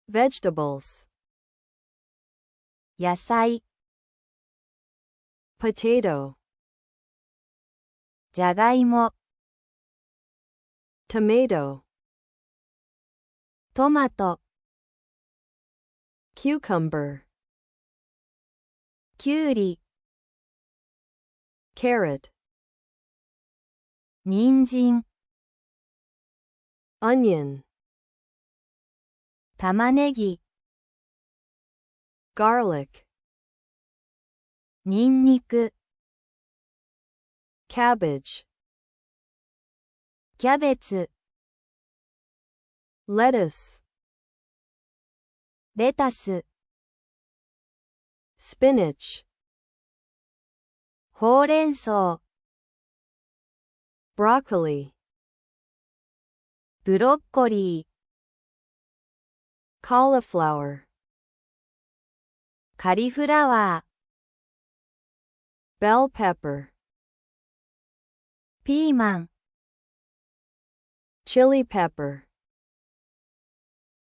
vegetables, 野菜、potato, じゃがいも、tomato, トマト、cucumber, きゅうり、carrot, 人参、onion, 玉ねぎ、garlic, にんにく、cabbage, キャベツ、lettuce, レタス、spinach, ほうれん草、broccoli, ブロッコリー、 cauliflower, カリフラワー、 bell pepper, ピーマン、 chili pepper,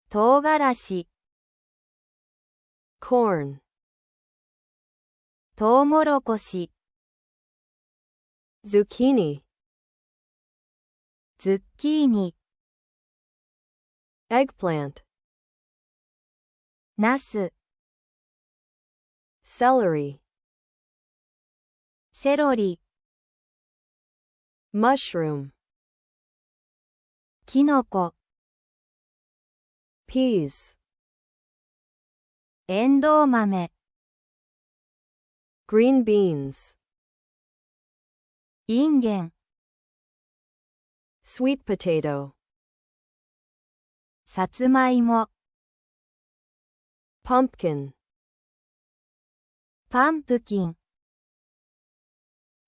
唐辛子、 corn, トウモロコシ、 zucchini, ズッキーニ、 eggplant, ナス、 celery, セロリ、 mushroom, キノコ、 peas, エンドウ豆、 green beans, インゲン、 sweet potato, さつまいも、 pumpkin, パンプキン、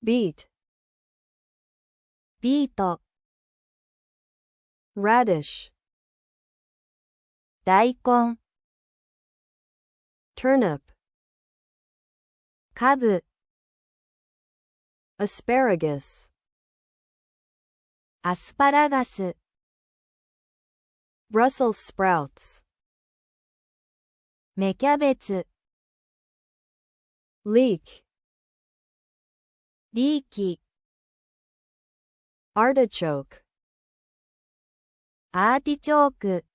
beet, ビート、 radish, 大根、 turnip, カブ、 asparagus, アスパラガス、 Brussels sprouts, 芽キャベツ、 leek, リーキ、 artichoke, アーティチョーク、